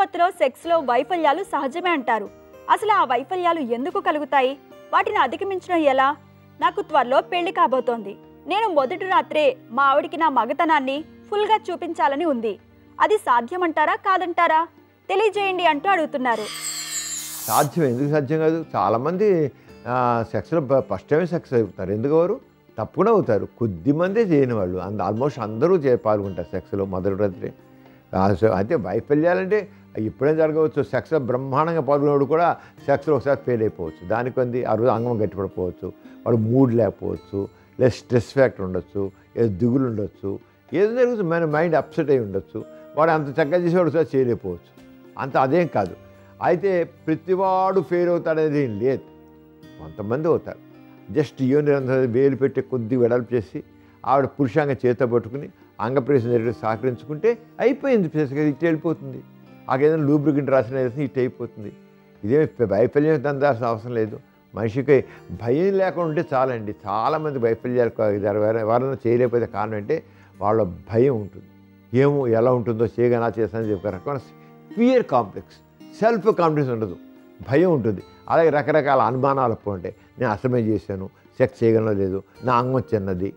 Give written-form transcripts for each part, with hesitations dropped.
కొత్తలో సెక్స్లో వైఫల్యాలు సహజమే అంటారు. అసలు ఆ వైఫల్యాలు ఎందుకు కలుగుతాయి? వాటిని అధిగమించడం ఎలా? నాకు త్వరలో పెళ్లి కాబోతోంది. నేను మొదటి రాత్రే మా ఆవిడికి నా మగతనాన్ని ఫుల్గా చూపించాలని ఉంది. అది సాధ్యమంటారా కాదంటారా? తెలియజేయండి అంటూ అడుగుతున్నారు. సాధ్యం, ఎందుకు సాధ్యం కాదు? చాలామంది సెక్స్లో ఫస్ట్ టైం సెక్స్ అవుతారు. ఎందుకు ఎవరు తప్పకుండా అవుతారు. కొద్దిమందే చేయని వాళ్ళు ఆల్మోస్ట్ అందరూ పాల్గొంటారు సెక్స్లో మొదటి రాత్రి. అయితే వైఫల్యాలంటే ఎప్పుడైనా జరగవచ్చు. సెక్స్లో బ్రహ్మాండంగా పాల్గొనేవాడు కూడా సెక్స్లో ఒకసారి ఫెయిల్ అయిపోవచ్చు. దానికి ఆ రోజు అంగం గట్టిపడిపోవచ్చు, వాడు మూడ్ లేకపోవచ్చు, లేదా స్ట్రెస్ ఫ్యాక్టర్ ఉండొచ్చు, ఏదో దిగులు ఉండొచ్చు, ఏదో జరుగుతుంది, మన మైండ్ అప్సెట్ అయి ఉండొచ్చు. వాడు అంత చక్కగా చేసేవాడు ఒకసారి చేయలేకపోవచ్చు. అదేం కాదు. అయితే ప్రతివాడు ఫెయిల్ అవుతాడనేది ఏం లేదు. కొంతమంది అవుతారు. జస్ట్ వేలు పెట్టి కొద్ది వెడల్పు చేసి ఆవిడ పురుషాంగ చేత పట్టుకుని అంగప్రవేశం జరిగి సహకరించుకుంటే అయిపోయింది. ఇటు వెళ్ళిపోతుంది. ఏదైనా లూబ్రికెంట్ రాసిన ఇటు అయిపోతుంది. ఇదేమి వైఫల్యం అందాల్సిన అవసరం లేదు. మనిషికి భయం లేకుండా ఉంటే చాలండి. చాలామంది వైఫల్యాలు ఎవరైనా చేయలేకపోతే కారణం అంటే వాళ్ళ భయం ఉంటుంది. ఏమో ఎలా ఉంటుందో చేయగనా చేస్తానని చెప్పే రకమైన ఫియర్ కాంప్లెక్స్, సెల్ఫ్ కాన్ఫిడెన్స్ ఉండదు, భయం ఉంటుంది. అలాగే రకరకాల అనుమానాలు ఉంటాయి. నేను అసమే చేశాను, సెక్స్ చేయగలనో లేదు, నా అంగం చిన్నది,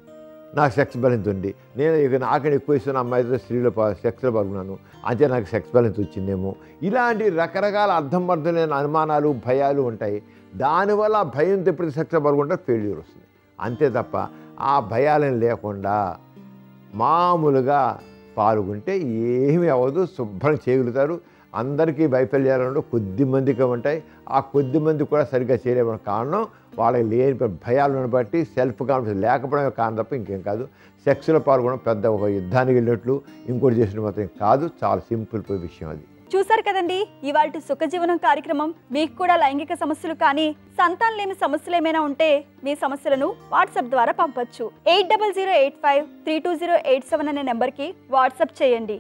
నాకు సెక్స్ బలెన్స్ ఉంది, నేను నాకన్నా ఎక్కువ ఇస్తున్న అమ్మాయితో స్త్రీలో సెక్స్లో పాల్గొన్నాను, అంతే నాకు సెక్స్ బలెన్స్ వచ్చిందేమో, ఇలాంటి రకరకాల అర్థం లేని అనుమానాలు భయాలు ఉంటాయి. దానివల్ల ఆ భయంతో ఎప్పుడు సెక్స్లో పాల్గొంటే ఫెయిల్యూర్ వస్తుంది. అంతే తప్ప ఆ భయాలను లేకుండా మామూలుగా పాల్గొంటే ఏమీ అవ్వదు, శుభ్రం చేయగలుగుతారు. అందరికీ వైఫల్యాలు కొద్ది మందికి ఉంటాయి. ఆ కొద్ది మంది కూడా సరిగ్గా చేయలేమని కారణం వాళ్ళకి లేని భయాలను బట్టి సెల్ఫ్ కాన్ఫిడెన్స్ లేకపోవడమే కారణం తప్ప ఇంకేం కాదు. సెక్స్లో పాల్గొనడం పెద్ద ఒక యుద్ధానికి వెళ్ళినట్లు ఇంకోటి చేసిన మాత్రం కాదు. చాలా సింపుల్ విషయం అది. చూసారు కదండి ఇవాల్టి సుఖజీవనం కార్యక్రమం. మీకు కూడా లైంగిక సమస్యలు కానీ సంతానం లేని సమస్యలు ఏమైనా ఉంటే మీ సమస్యలను వాట్సాప్ ద్వారా పంపొచ్చు. 8008532087 అనే నెంబర్కి వాట్సాప్ చేయండి.